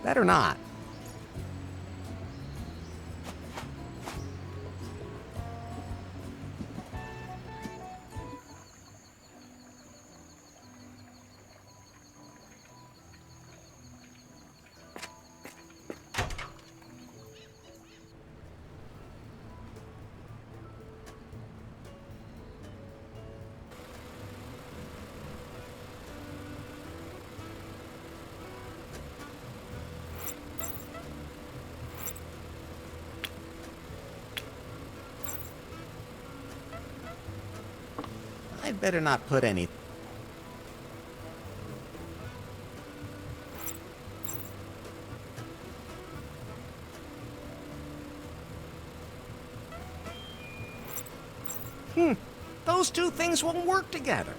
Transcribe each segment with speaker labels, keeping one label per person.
Speaker 1: Better not. I'd better not put any... Those two things won't work together.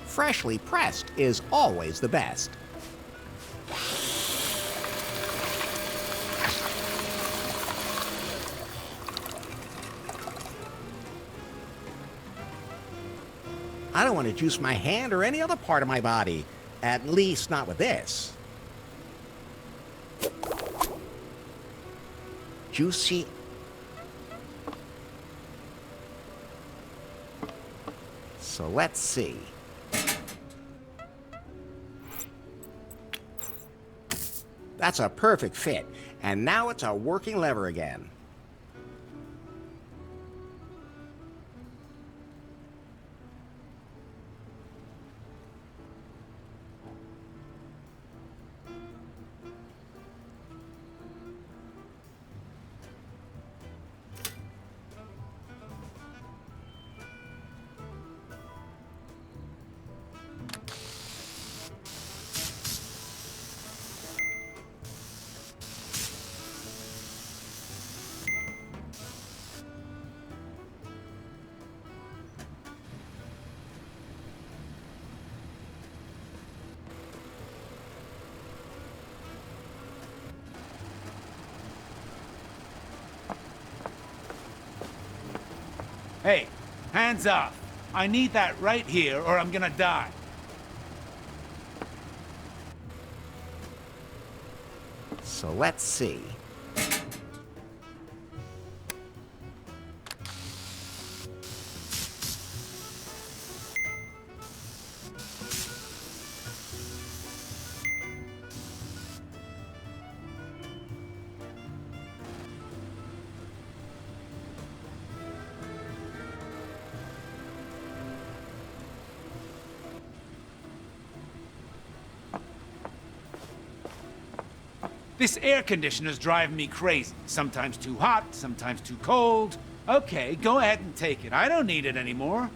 Speaker 1: Freshly pressed is always the best. I don't want to juice my hand or any other part of my body. At least not with this. Juicy. So let's see. That's a perfect fit, and now it's a working lever again.
Speaker 2: Hey, hands off. I need that right here or I'm gonna die.
Speaker 1: So let's see.
Speaker 2: This air conditioner's driving me crazy. Sometimes too hot, sometimes too cold. Okay, go ahead and take it. I don't need it anymore.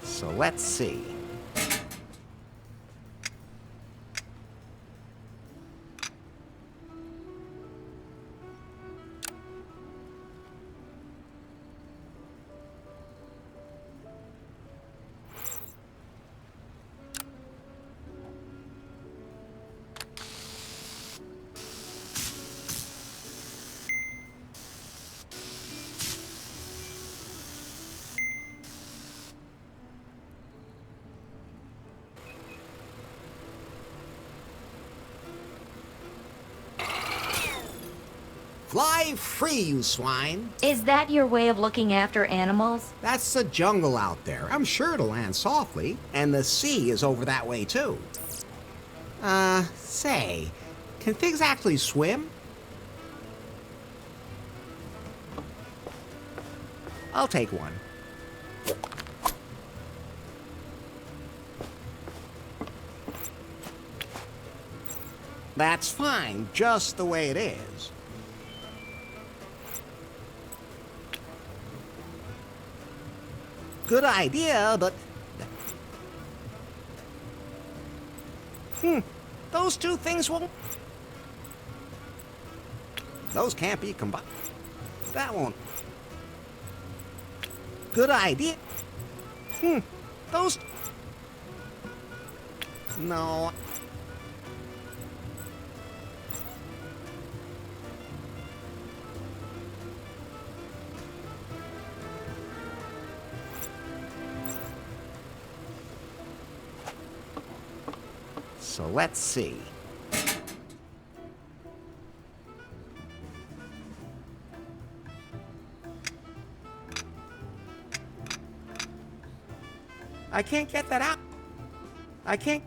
Speaker 1: So let's see. Fly free, you swine.
Speaker 3: Is that your way of looking after animals?
Speaker 1: That's the jungle out there. I'm sure it'll land softly. And the sea is over that way, too. Say, can things actually swim? I'll take one. That's fine, just the way it is. Good idea, but... Those two things won't... Those can't be combined. That won't... Good idea. Those... No. So let's see. I can't get that out. I can't.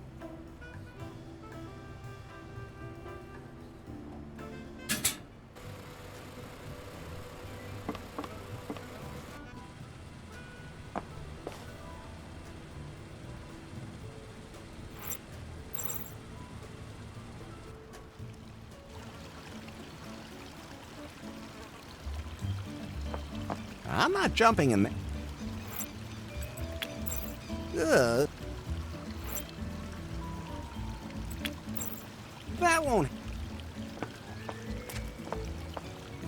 Speaker 1: I'm not jumping in there. Ugh. That won't...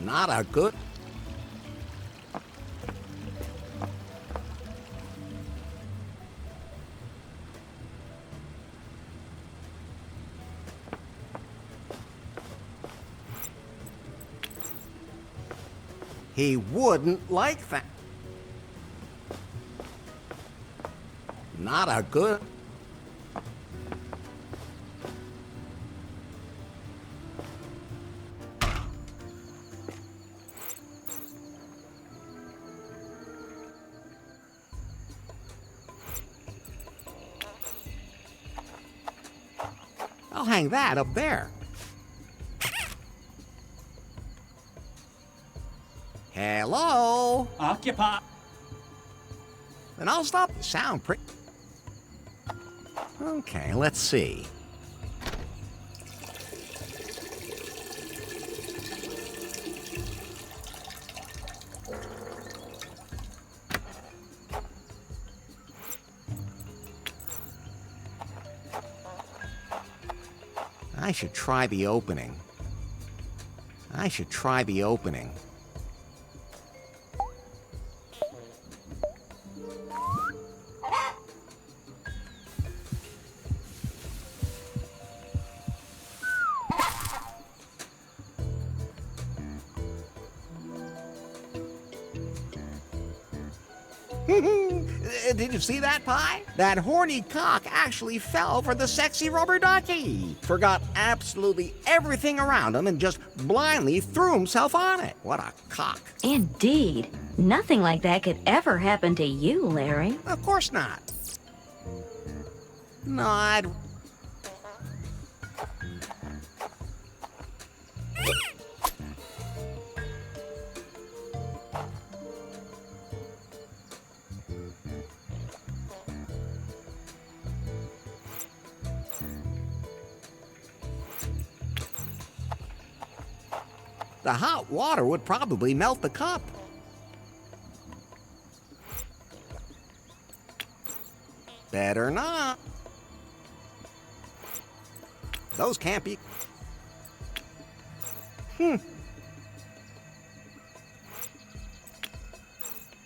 Speaker 1: Not a good... He wouldn't like that. Not a good... I'll hang that up there. Hello?
Speaker 4: Occupy.
Speaker 1: Then I'll stop the sound pretty... Okay, let's see. I should try the opening. I should try the opening. Did you see that, Pie? That horny cock actually fell for the sexy rubber ducky. Forgot absolutely everything around him and just blindly threw himself on it. What a cock.
Speaker 3: Indeed. Nothing like that could ever happen to you, Larry.
Speaker 1: Of course not. No, I'd... The hot water would probably melt the cup. Better not. Those can't be...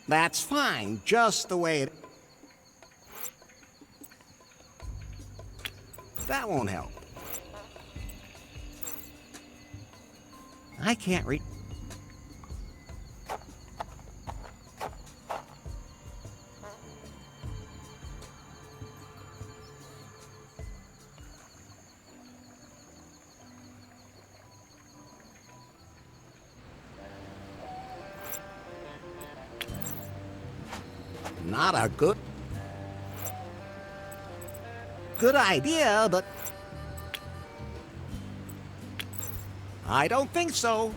Speaker 1: That's fine, just the way it... That won't help. I can't read... Not a good idea, but I don't think so.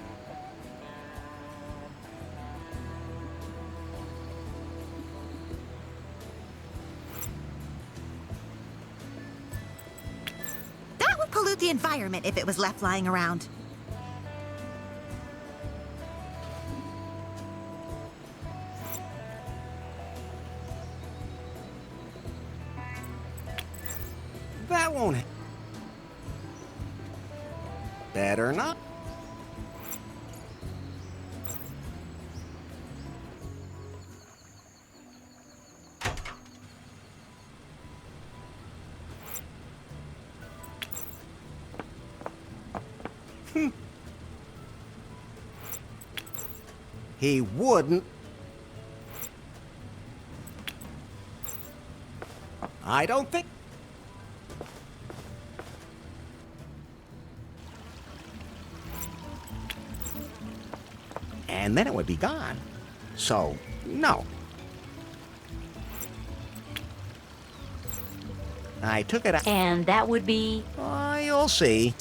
Speaker 5: That would pollute the
Speaker 4: the environment if it was left lying around.
Speaker 1: That won't. Better not. He wouldn't. I don't think. And then it would be gone. So, no. I took it out.
Speaker 3: And that would be...
Speaker 1: You'll see.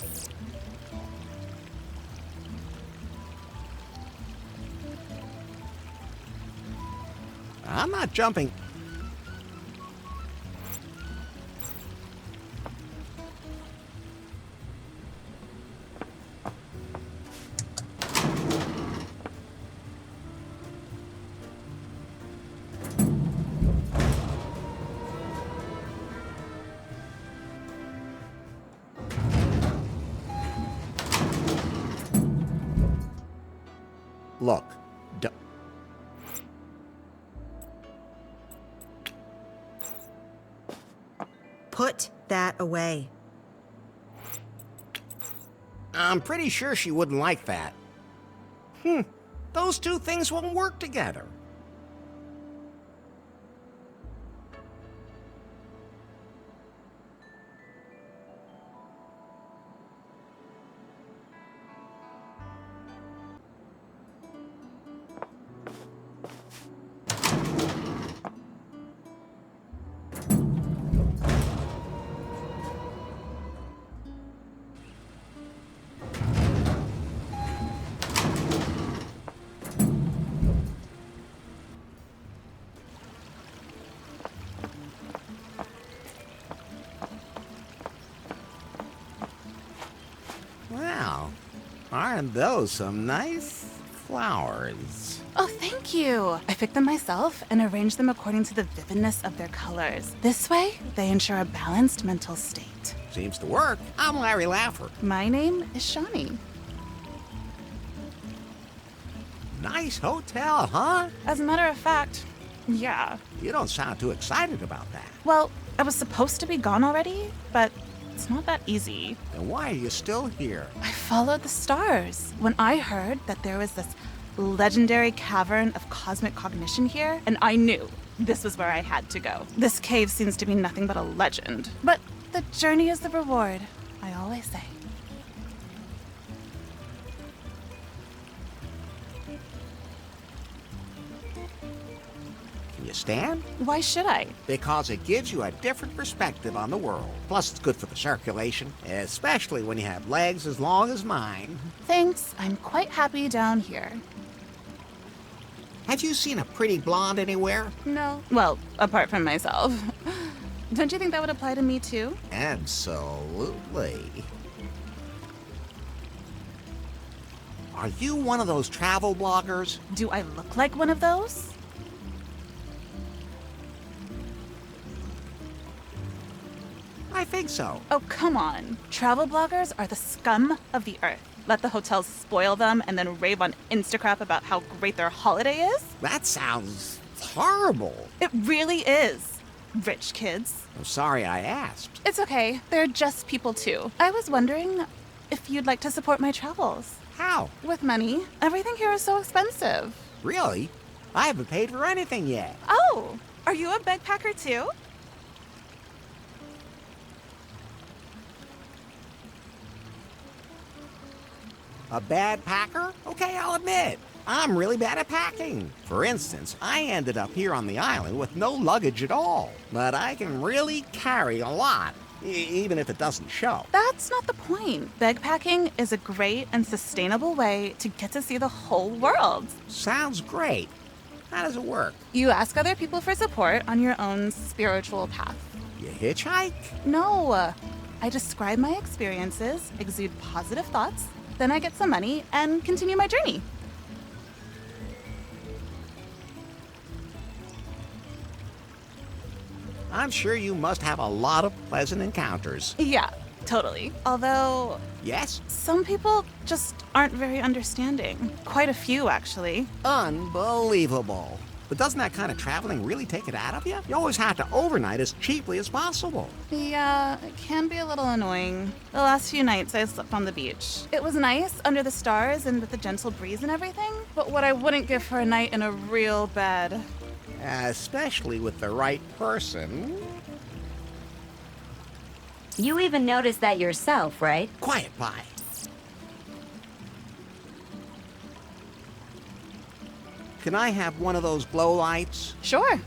Speaker 1: I'm not jumping. Look,
Speaker 4: Put that away.
Speaker 1: I'm pretty sure she wouldn't like that. Those two things won't work together. Wow, aren't those some nice flowers?
Speaker 5: Oh, thank you. I picked them myself and arranged them according to the vividness of their colors. This way, they ensure a balanced mental state.
Speaker 1: Seems to work. I'm Larry Laffer.
Speaker 5: My name is Shawnee.
Speaker 1: Nice hotel, huh?
Speaker 5: As a matter of fact, yeah.
Speaker 1: You don't sound too excited about that.
Speaker 5: Well, I was supposed to be gone already, but it's not that easy.
Speaker 1: Then why are you still here?
Speaker 5: I followed the stars when I heard that there was this legendary cavern of cosmic cognition here, and I knew this was where I had to go. This cave seems to be nothing but a legend, but the journey is the reward, I always say.
Speaker 1: Can you stand?
Speaker 5: Why should I?
Speaker 1: Because it gives you a different perspective on the world. Plus, it's good for the circulation, especially when you have legs as long as mine.
Speaker 5: Thanks, I'm quite happy down here.
Speaker 1: Have you seen a pretty blonde anywhere?
Speaker 5: No. Well, apart from myself. Don't you think that would apply to me too?
Speaker 1: Absolutely. Are you one of those travel bloggers?
Speaker 5: Do I look like one of those?
Speaker 1: I think so.
Speaker 5: Oh, come on. Travel bloggers are the scum of the earth. Let the hotels spoil them and then rave on Instacrap about how great their holiday is?
Speaker 1: That sounds horrible.
Speaker 5: It really is. Rich kids.
Speaker 1: I'm sorry I asked.
Speaker 5: It's okay. They're just people too. I was wondering if you'd like to support my travels.
Speaker 1: How?
Speaker 5: With money. Everything here is so expensive.
Speaker 1: Really? I haven't paid for anything yet.
Speaker 5: Oh, are you a backpacker too?
Speaker 1: A bad packer? Okay, I'll admit. I'm really bad at packing. For instance, I ended up here on the island with no luggage at all. But I can really carry a lot, even if it doesn't show.
Speaker 5: That's not the point. Backpacking is a great and sustainable way to get to see the whole world.
Speaker 1: Sounds great. How does it work?
Speaker 5: You ask other people for support on your own spiritual path.
Speaker 1: You hitchhike?
Speaker 5: No, I describe my experiences, exude positive thoughts, then I get some money and continue my journey.
Speaker 1: I'm sure you must have a lot of pleasant encounters.
Speaker 5: Yeah, totally. Although,
Speaker 1: Yes?
Speaker 5: some people just aren't very understanding. Quite a few, actually.
Speaker 1: Unbelievable. But doesn't that kind of traveling really take it out of you? You always have to overnight as cheaply as possible.
Speaker 5: Yeah, it can be a little annoying. The last few nights I slept on the beach. It was nice under the stars and with the gentle breeze and everything, but what I wouldn't give for a night in a real bed.
Speaker 1: Especially with the right person.
Speaker 3: You even noticed that yourself, right?
Speaker 1: Quiet, Pie. Can I have one of those glow lights?
Speaker 5: Sure.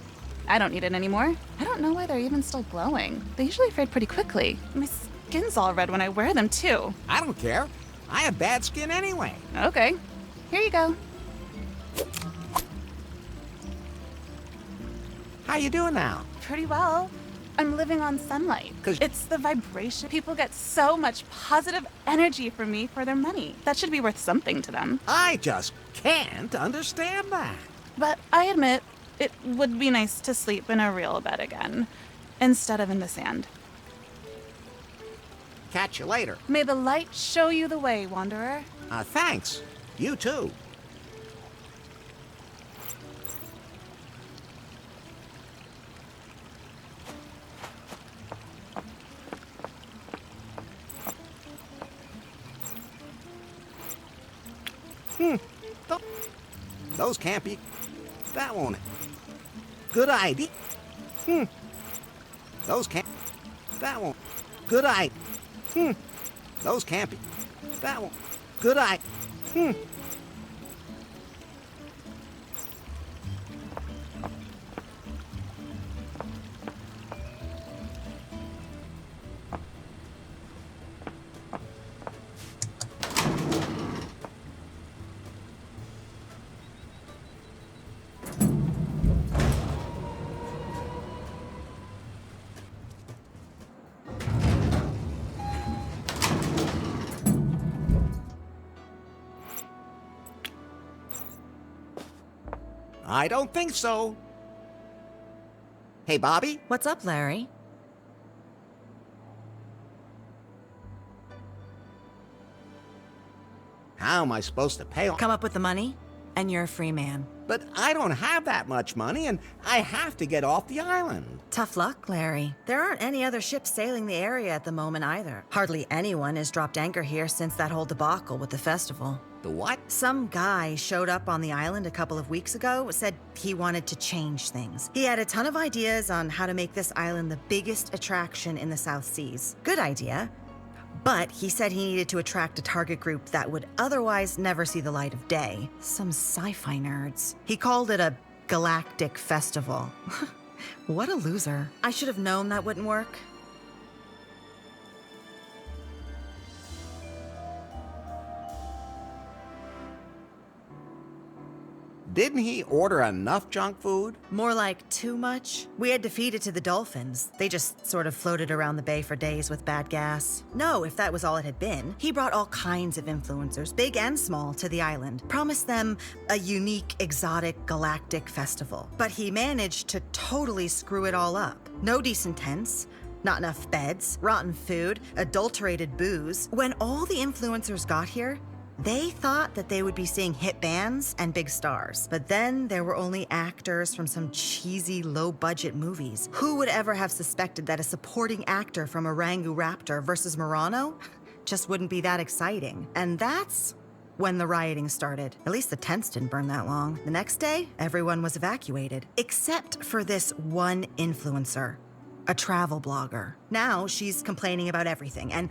Speaker 5: I don't need it anymore. I don't know why they're even still glowing. They usually fade pretty quickly. My skin's all red when I wear them, too.
Speaker 1: I don't care. I have bad skin anyway.
Speaker 5: Okay. Here you go.
Speaker 1: How you doing now?
Speaker 5: Pretty well. I'm living on sunlight.
Speaker 1: 'Cause-
Speaker 5: It's the vibration. People get so much positive energy from me for their money. That should be worth something to them.
Speaker 1: I just can't understand that.
Speaker 5: But I admit, it would be nice to sleep in a real bed again, instead of in the sand.
Speaker 1: Catch you later.
Speaker 5: May the light show you the way, Wanderer.
Speaker 1: Thanks. You too. Th- Those can't be. That won't. Good idea. Those can't. That won't. Good idea. Those can't be. That won't. Good idea. I don't think so. Hey, Bobby?
Speaker 4: What's up, Larry?
Speaker 1: How am I supposed to pay?
Speaker 4: Come up with the money, and you're a free man.
Speaker 1: But I don't have that much money, and I have to get off the island.
Speaker 4: Tough luck, Larry. There aren't any other ships sailing the area at the moment either. Hardly anyone has dropped anchor here since that whole debacle with the festival.
Speaker 1: The what?
Speaker 4: Some guy showed up on the island a couple of weeks ago, said he wanted to change things. He had a ton of ideas on how to make this island the biggest attraction in the South Seas. Good idea. But he said he needed to attract a target group that would otherwise never see the light of day. Some sci-fi nerds. He called it a galactic festival. What a loser. I should have known that wouldn't work.
Speaker 1: Didn't he order enough junk food?
Speaker 4: More like too much. We had to feed it to the dolphins. They just sort of floated around the bay for days with bad gas. No, if that was all it had been, he brought all kinds of influencers, big and small, to the island. Promised them a unique, exotic, galactic festival. But he managed to totally screw it all up. No decent tents, not enough beds, rotten food, adulterated booze. When all the influencers got here, they thought that they would be seeing hit bands and big stars. But then there were only actors from some cheesy, low-budget movies. Who would ever have suspected that a supporting actor from Orangu Raptor versus Murano just wouldn't be that exciting? And that's when the rioting started. At least the tents didn't burn that long. The next day, everyone was evacuated, except for this one influencer. A travel blogger. Now she's complaining about everything and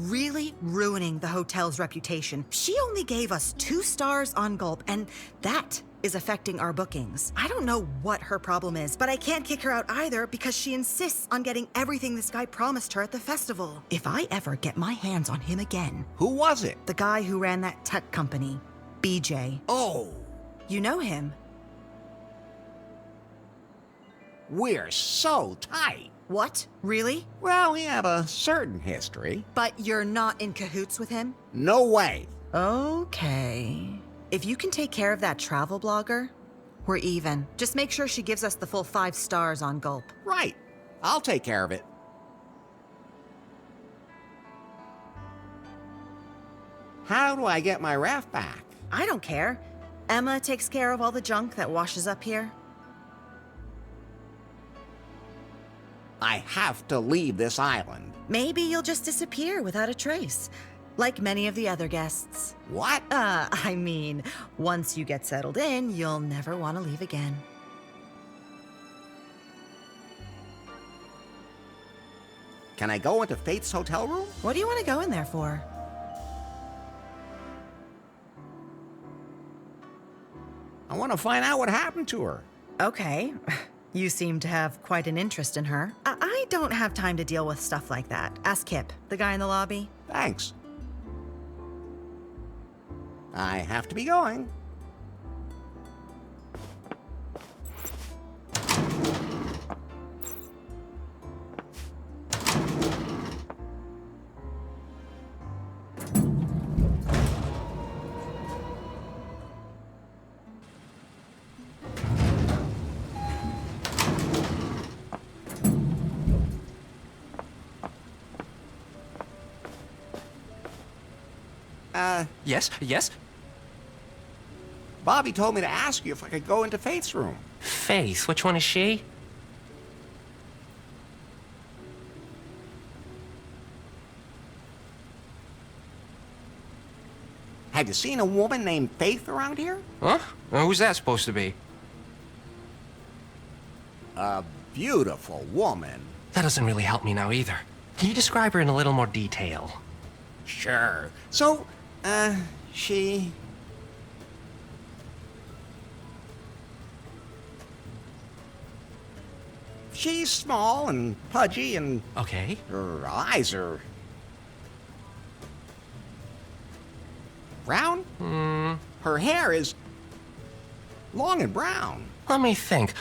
Speaker 4: really ruining the hotel's reputation. She only gave us 2 stars on Gulp, and that is affecting our bookings. I don't know what her problem is, but I can't kick her out either because she insists on getting everything this guy promised her at the festival. If I ever get my hands on him again.
Speaker 1: Who was it?
Speaker 4: The guy who ran that tech company, BJ.
Speaker 1: Oh,
Speaker 4: You know him.
Speaker 1: we're so tight.
Speaker 4: What? Really?
Speaker 1: Well, we have a certain history.
Speaker 4: But you're not in cahoots with him?
Speaker 1: No way.
Speaker 4: Okay. If you can take care of that travel blogger, we're even. Just make sure she gives us the full 5 stars on Gulp.
Speaker 1: Right. I'll take care of it. How do I get my raft back?
Speaker 4: I don't care. Emma takes care of all the junk that washes up here.
Speaker 1: I have to leave this island.
Speaker 4: Maybe you'll just disappear without a trace, like many of the other guests.
Speaker 1: What?
Speaker 4: I mean, once you get settled in, you'll never want to leave again.
Speaker 1: Can I go into Faith's hotel room?
Speaker 4: What do you want to go in there for?
Speaker 1: I want to find out what happened to her.
Speaker 4: Okay. You seem to have quite an interest in her. I don't have time to deal with stuff like that. Ask Kip, the guy in the lobby.
Speaker 1: Thanks. I have to be going.
Speaker 6: Yes?
Speaker 1: Bobby told me to ask you if I could go into Faith's room.
Speaker 6: Faith, which one is she?
Speaker 1: Have you seen a woman named Faith around here?
Speaker 6: Huh? Who's that supposed to be?
Speaker 1: A beautiful woman.
Speaker 6: That doesn't really help me now either. Can you describe her in a little more detail?
Speaker 1: Sure. So, she... She's small and pudgy, and
Speaker 6: Okay.
Speaker 1: her eyes are... brown? Her hair is long and brown.
Speaker 6: Let me think.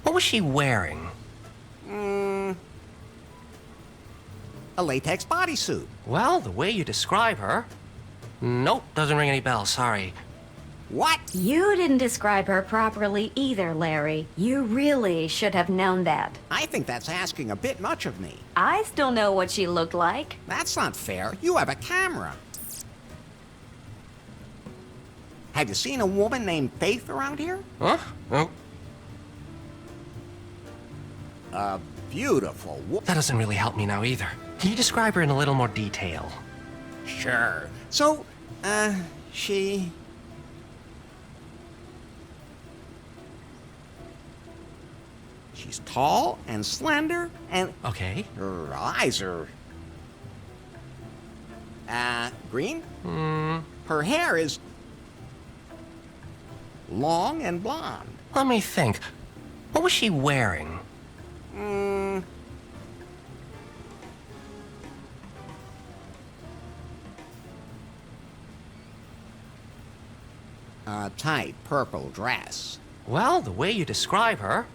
Speaker 6: What was she wearing?
Speaker 1: A latex bodysuit.
Speaker 6: Well, the way you describe her... Nope, doesn't ring any bells, sorry.
Speaker 1: What?
Speaker 3: You didn't describe her properly either, Larry. You really should have known that.
Speaker 1: I think that's asking a bit much of me.
Speaker 3: I still know what she looked like.
Speaker 1: That's not fair. You have a camera. Have you seen a woman named Faith around here?
Speaker 6: Huh? Oh,
Speaker 1: A beautiful woman.
Speaker 6: that doesn't really help me now either. Can you describe her in a little more detail?
Speaker 1: Sure. So, she... She's tall and slender, and
Speaker 6: Okay.
Speaker 1: her eyes are... green? Her hair is... long and blonde.
Speaker 6: Let me think. What was she wearing?
Speaker 1: A tight purple dress.
Speaker 6: Well, the way you describe her...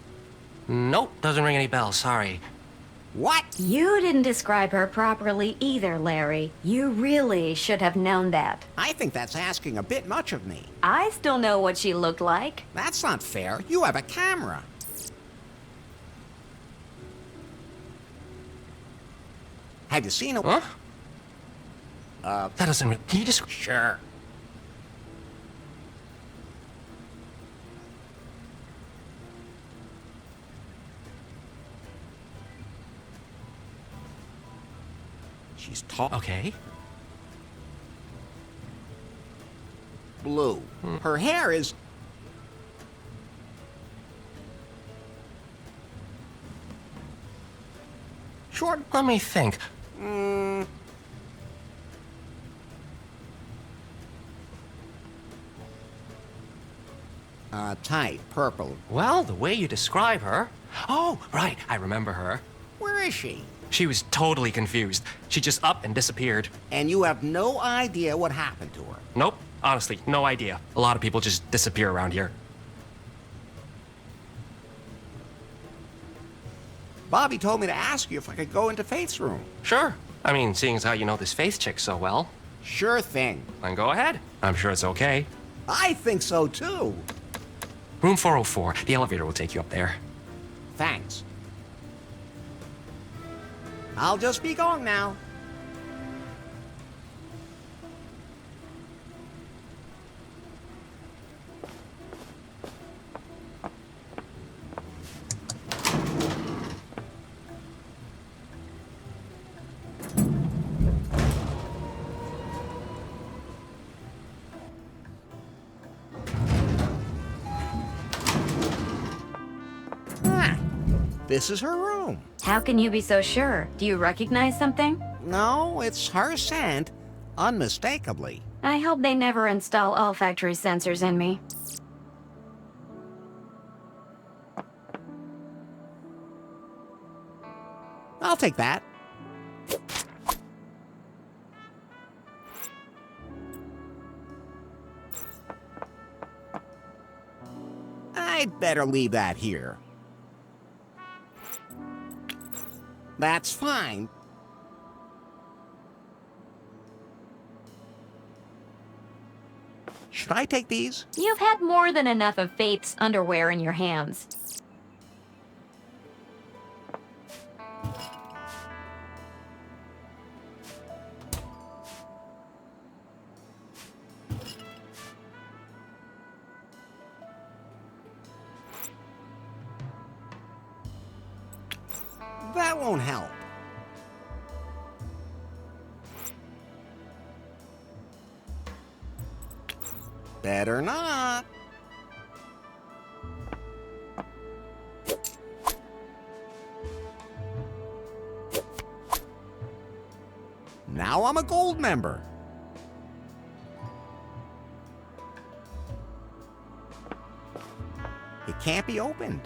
Speaker 6: Nope, doesn't ring any bells, sorry.
Speaker 1: What?
Speaker 3: You didn't describe her properly either, Larry. You really should have known that.
Speaker 1: I think that's asking a bit much of me.
Speaker 3: I still know what she looked like.
Speaker 1: That's not fair. You have a camera. Have you seen a...
Speaker 6: Huh? That doesn't... Can you just...
Speaker 1: Sure. She's tall.
Speaker 6: Okay.
Speaker 1: Blue. Her hair is... short.
Speaker 6: Let me think.
Speaker 1: Tight purple.
Speaker 6: Well, the way you describe her... Oh, right, I remember her.
Speaker 1: Where is she?
Speaker 6: She was totally confused. She just up and disappeared.
Speaker 1: And you have no idea what happened to her.
Speaker 6: Nope, honestly, no idea. A lot of people just disappear around here.
Speaker 1: Bobby told me to ask you if I could go into Faith's room.
Speaker 6: Sure. I mean, seeing as how you know this Faith chick so well,
Speaker 1: Sure thing.
Speaker 6: then go ahead. I'm sure it's okay.
Speaker 1: I think so too.
Speaker 6: Room 404. The elevator will take you up there.
Speaker 1: Thanks. I'll just be going now. Ah, this is her room.
Speaker 3: How can you be so sure? Do you recognize something?
Speaker 1: No, it's her scent, unmistakably.
Speaker 3: I hope they never install olfactory sensors in me.
Speaker 1: I'll take that. I'd better leave that here. That's fine. Should I take these?
Speaker 3: You've had more than enough of Faith's underwear in your hands.
Speaker 1: That won't help. Better not. Now I'm a gold member. It can't be opened.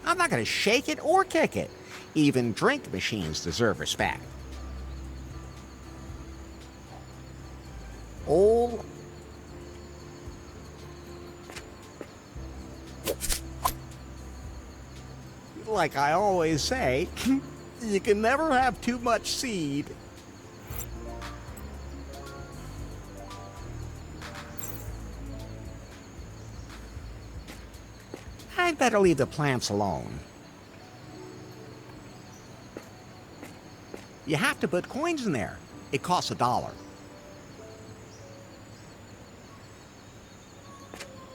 Speaker 1: I'm not going to shake it or kick it. Even drink machines deserve respect. Old. Like I always say, you can never have too much seed. I'd better leave the plants alone. You have to put coins in there. It costs $1.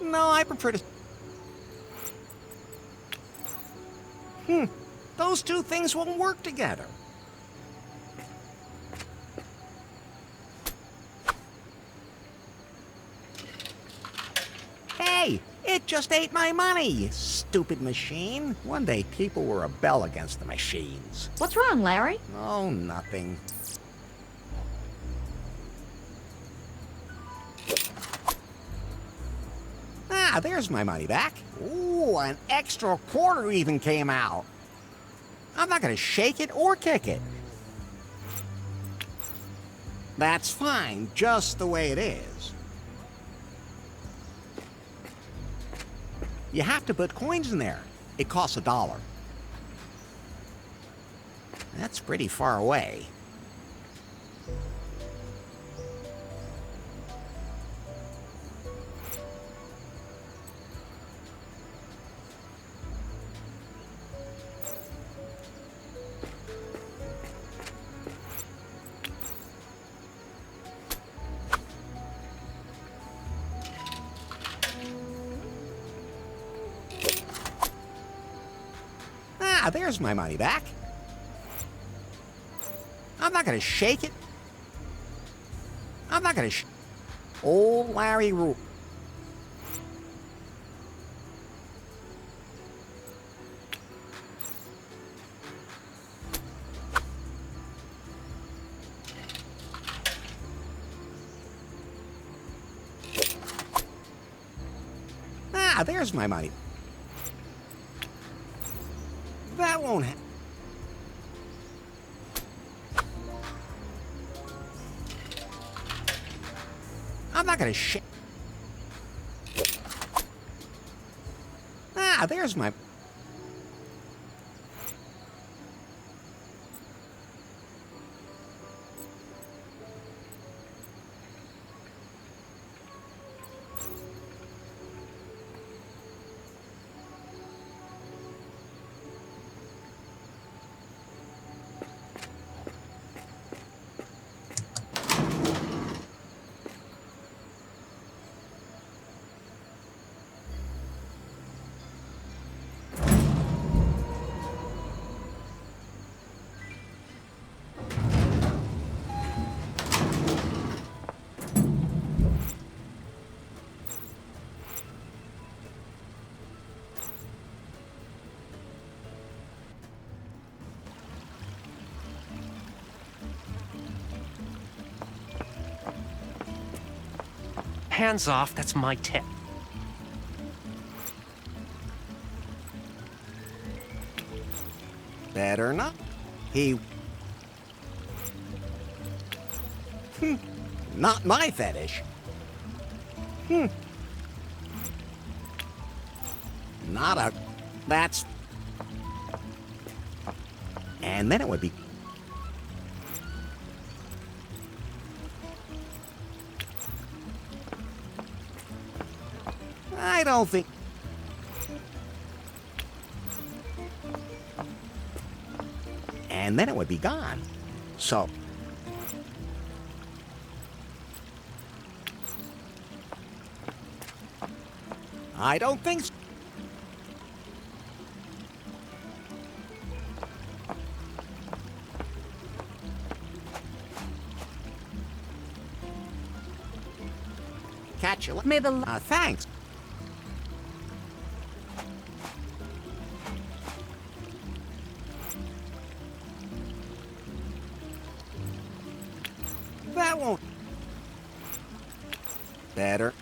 Speaker 1: No, I prefer to... Those two things won't work together. Hey, it just ate my money, you stupid machine. One day people will rebel against the machines.
Speaker 3: What's wrong, Larry?
Speaker 1: Oh, nothing. Ah, there's my money back. Ooh, an extra quarter even came out. I'm not gonna shake it or kick it. That's fine, just the way it is. You have to put coins in there. It costs $1. That's pretty far away. Ah, there's my money back. I'm not gonna shake it. I'm not gonna Old Larry Rule. Ah, there's my money. That won't I'm not gonna Ah, there's my...
Speaker 6: Hands off, that's my tip.
Speaker 1: Better not. He... Not my fetish. Not a... That's... And then it would be... I don't think... And then it would be gone. So... I don't think so. Catch you.
Speaker 5: May the
Speaker 1: Thanks. That won't... Better.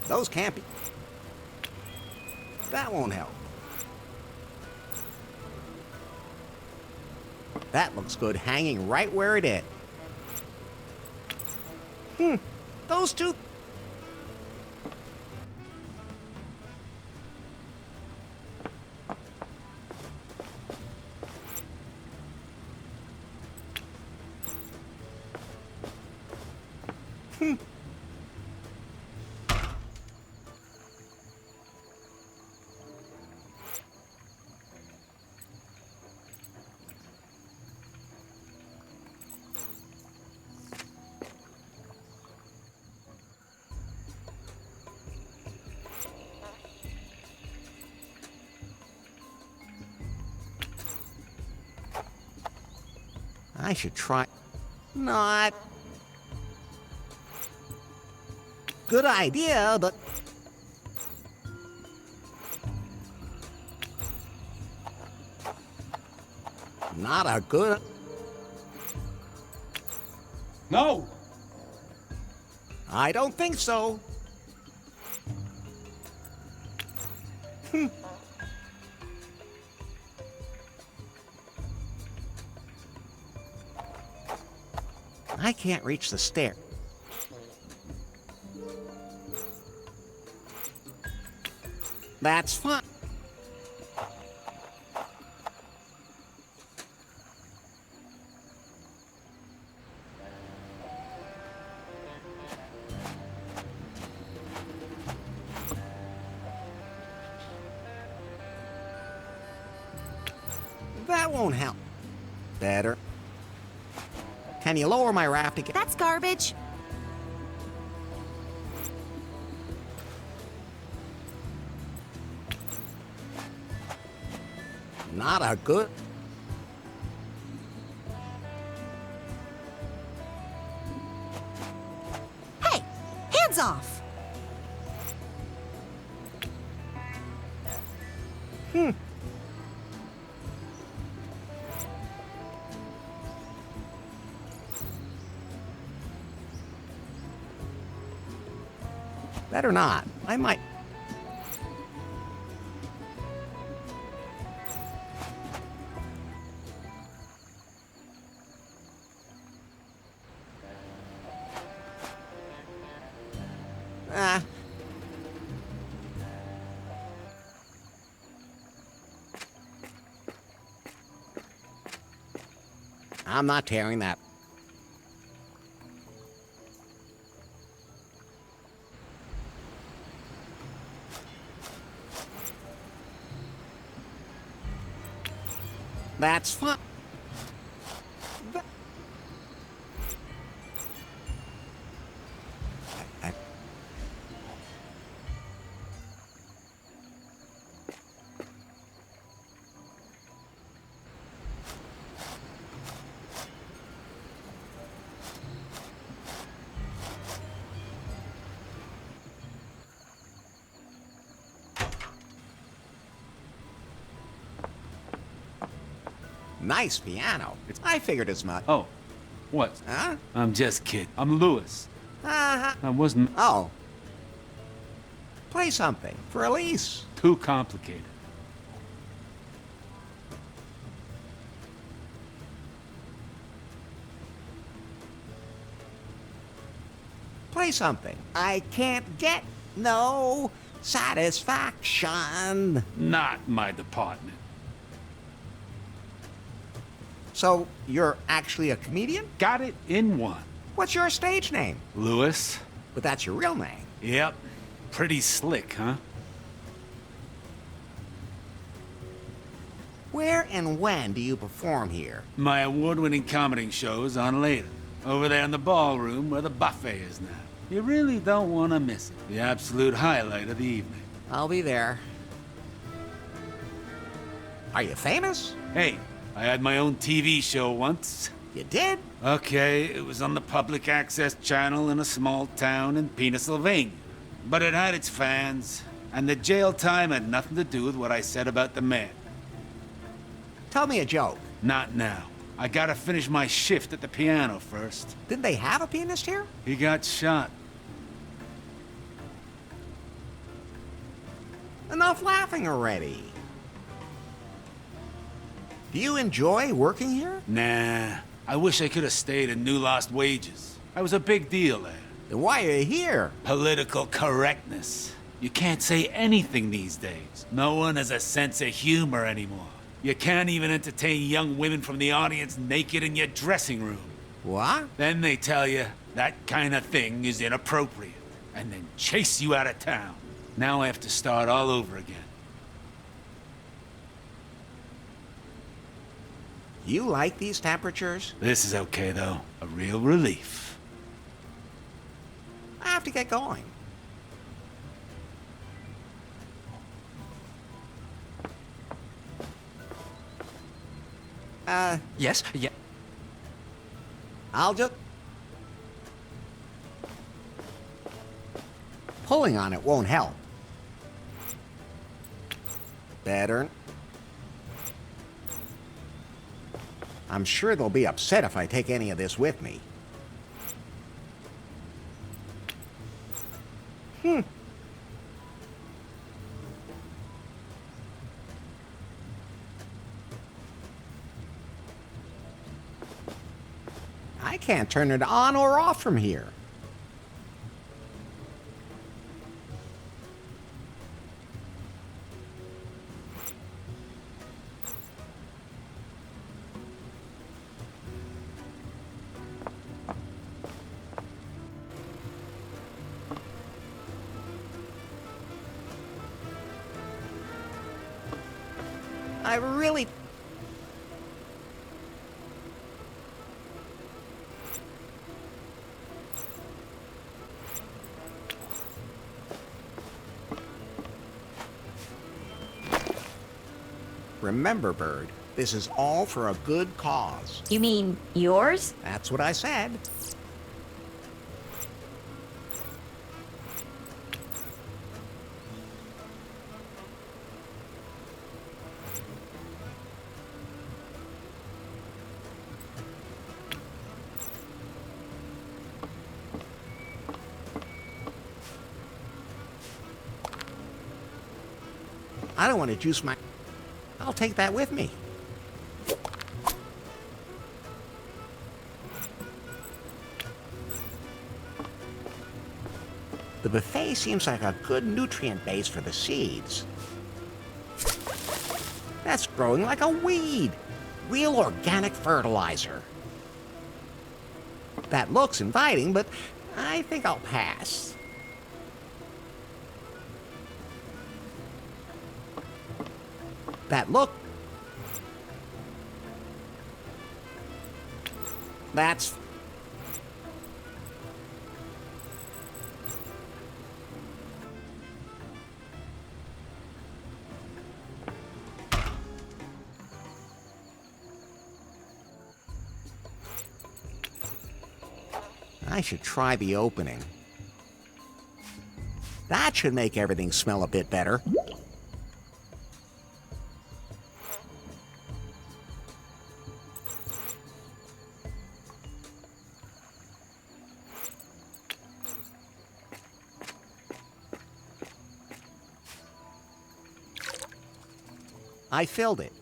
Speaker 1: Those can't be. That won't help. That looks good hanging right where it is. Those two... I should try... Not... Good idea, but... Not a good...
Speaker 2: No!
Speaker 1: I don't think so. I can't reach the stair. That's fine. That won't help. Better. Can you lower my raft again?
Speaker 4: That's garbage.
Speaker 1: Not a good...
Speaker 4: Hey, hands off!
Speaker 1: Better not. I might... Ah. I'm not tearing that. That's fine. Nice piano. I figured as much.
Speaker 2: Oh, what?
Speaker 1: Huh?
Speaker 2: I'm just kidding. I'm Lewis.
Speaker 1: Uh-huh.
Speaker 2: I wasn't
Speaker 1: Oh. Play something for Elise.
Speaker 2: too complicated.
Speaker 1: Play something. I can't get no satisfaction.
Speaker 2: Not my department.
Speaker 1: So, you're actually a comedian?
Speaker 2: Got it in one.
Speaker 1: What's your stage name?
Speaker 2: Lewis?
Speaker 1: But that's your real name.
Speaker 2: Yep. Pretty slick, huh?
Speaker 1: Where and when do you perform here?
Speaker 2: My award-winning comedy show's on later. Over there in the ballroom where the buffet is now. You really don't want to miss it. The absolute highlight of the evening.
Speaker 1: I'll be there. Are you famous?
Speaker 2: Hey, I had my own TV show once.
Speaker 1: You did?
Speaker 2: Okay, it was on the public access channel in a small town in Pennsylvania. But it had its fans, and the jail time had nothing to do with what I said about the man.
Speaker 1: Tell me a joke.
Speaker 2: Not now. I gotta finish my shift at the piano first.
Speaker 1: Didn't they have a pianist here?
Speaker 2: He got shot.
Speaker 1: Enough laughing already. Do you enjoy working here?
Speaker 2: Nah, I wish I could have stayed and knew lost wages. I was a big deal there.
Speaker 1: Then why are you here?
Speaker 2: Political correctness. You can't say anything these days. No one has a sense of humor anymore. You can't even entertain young women from the audience naked in your dressing room.
Speaker 1: What?
Speaker 2: Then they tell you that kind of thing is inappropriate, and then chase you out of town. Now I have to start all over again.
Speaker 1: You like these temperatures?
Speaker 2: This is okay, though. A real relief.
Speaker 1: I have to get going.
Speaker 6: Yes? Yeah.
Speaker 1: I'll just... Pulling on it won't help. Better. I'm sure they'll be upset if I take any of this with me. I can't turn it on or off from here. I really... Remember, Bird, this is all for a good cause.
Speaker 3: You mean yours?
Speaker 1: That's what I said. I don't want to juice my... I'll take that with me. The buffet seems like a good nutrient base for the seeds. That's growing like a weed. Real organic fertilizer. That looks inviting, but I think I'll pass. That's... I should try the opening. That should make everything smell a bit better. I filled it.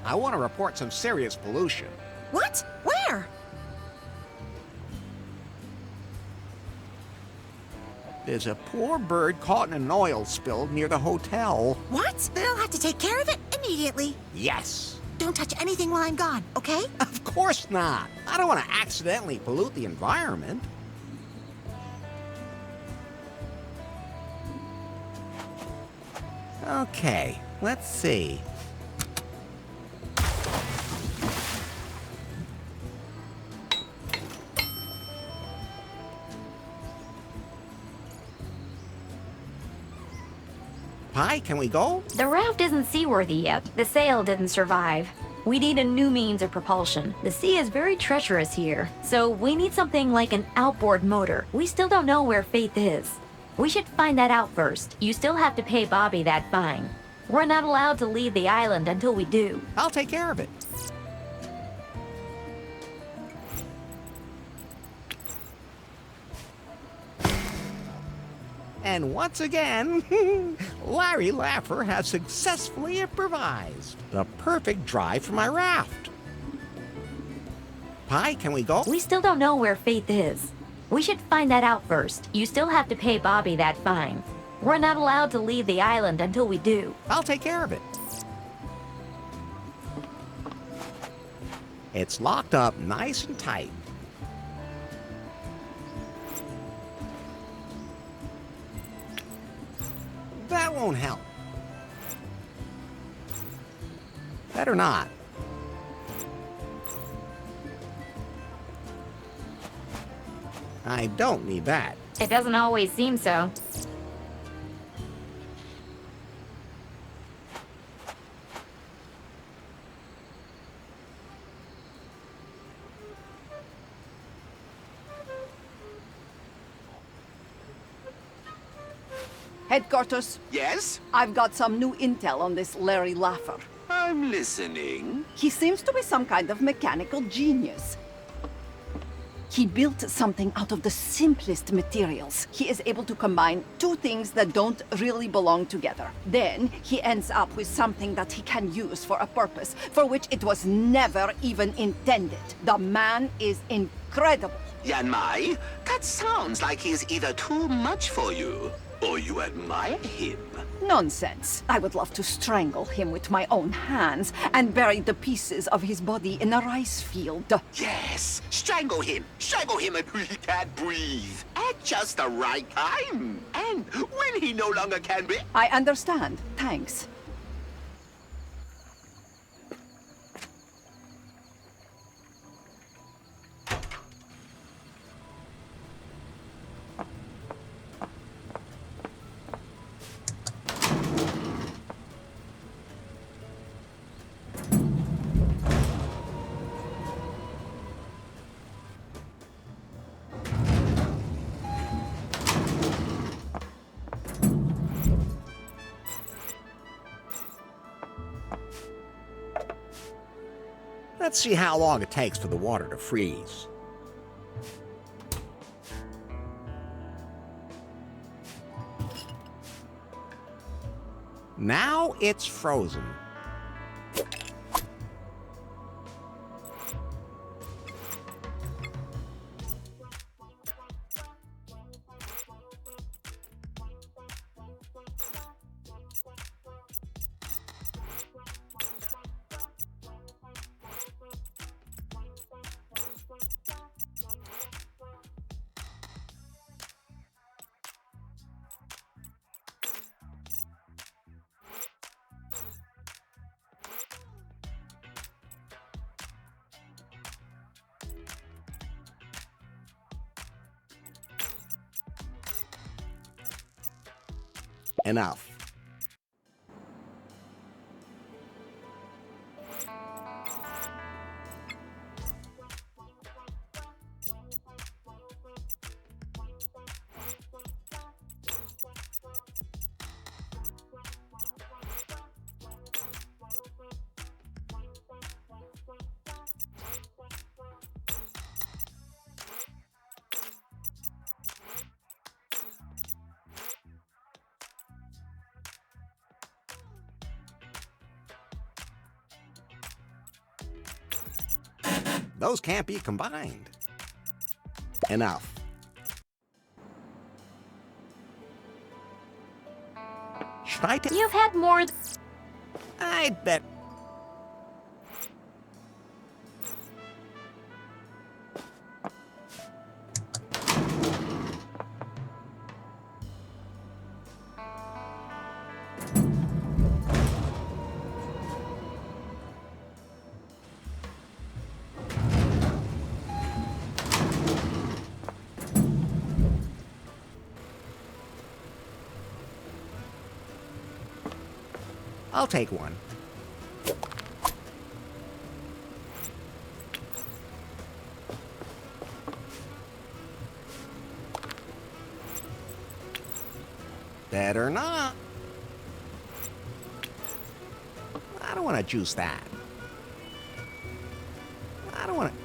Speaker 1: I want to report some serious pollution.
Speaker 4: What? Where?
Speaker 1: There's a poor bird caught in an oil spill near the hotel.
Speaker 4: What? Then I'll have to take care of it immediately.
Speaker 1: Yes.
Speaker 4: Don't touch anything while I'm gone, okay?
Speaker 1: Of course not. I don't want to accidentally pollute the environment. Okay, let's see. Pi, can we go?
Speaker 3: The raft isn't seaworthy yet. The sail didn't survive. We need a new means of propulsion. The sea is very treacherous here, so we need something like an outboard motor. We still don't know where Faith is. We should find that out first. You still have to pay Bobby that fine. We're not allowed to leave the island until we do.
Speaker 1: I'll take care of it. And once again, Larry Laffer has successfully improvised the perfect drive for my raft. Pi, can we go?
Speaker 3: We still don't know where Faith is. We should find that out first. You still have to pay Bobby that fine. We're not allowed to leave the island until we do.
Speaker 1: I'll take care of it. It's locked up nice and tight. That won't help. Better not. I don't need that.
Speaker 3: It doesn't always seem so.
Speaker 7: Headquarters,
Speaker 8: Yes?
Speaker 7: I've got some new intel on this Larry Laffer.
Speaker 8: I'm listening.
Speaker 7: He seems to be some kind of mechanical genius. He built something out of the simplest materials. He is able to combine two things that don't really belong together. Then he ends up with something that he can use for a purpose for which it was never even intended. The man is incredible.
Speaker 8: Yan Mai, that sounds like he's either too much for you, or you admire him.
Speaker 7: Nonsense. I would love to strangle him with my own hands and bury the pieces of his body in a rice field.
Speaker 8: Yes, strangle him until he can't breathe. At just the right time. And when he no longer can breathe.
Speaker 7: I understand. Thanks.
Speaker 1: Let's see how long it takes for the water to freeze. Now it's frozen. Enough. Those can't be combined. Enough. Should I take...
Speaker 3: You've had more.
Speaker 1: I'd bet... I'll take one. Better not. I don't want to juice that. I don't want to...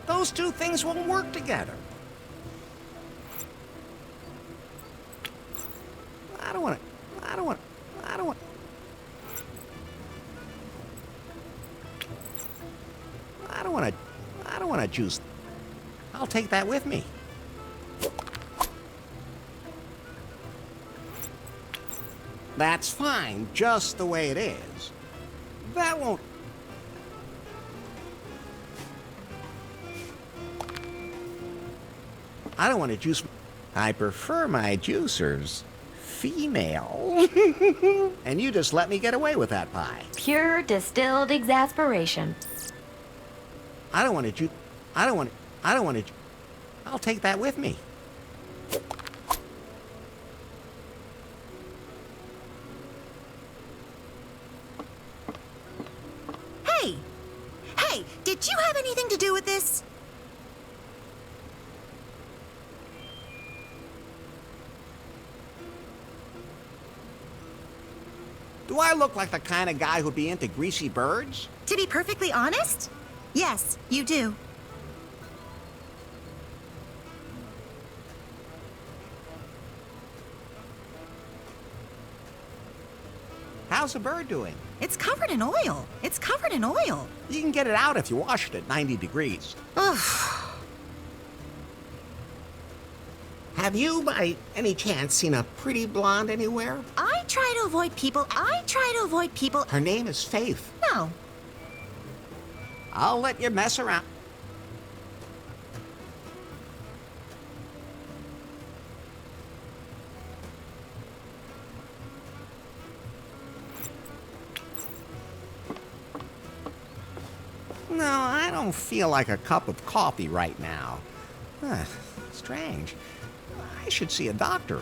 Speaker 1: Those two things won't work together. I don't want to juice. I'll take that with me. That's fine, just the way it is. That won't... I don't want to juice... I prefer my juicers female. And you just let me get away with that pie.
Speaker 3: Pure distilled exasperation.
Speaker 1: I don't want to juice... I don't want to... I'll take that with me.
Speaker 4: Hey! Hey, did you have anything to do with this?
Speaker 1: Do I look like the kind of guy who'd be into greasy birds?
Speaker 4: To be perfectly honest, yes, you do.
Speaker 1: How's the bird doing?
Speaker 4: It's covered in oil. It's covered in oil.
Speaker 1: You can get it out if you wash it at 90 degrees.
Speaker 4: Ugh.
Speaker 1: Have you, by any chance, seen a pretty blonde anywhere?
Speaker 4: I try to avoid people.
Speaker 1: Her name is Faith.
Speaker 4: No.
Speaker 1: I'll let you mess around. No, I don't feel like a cup of coffee right now. Strange. I should see a doctor.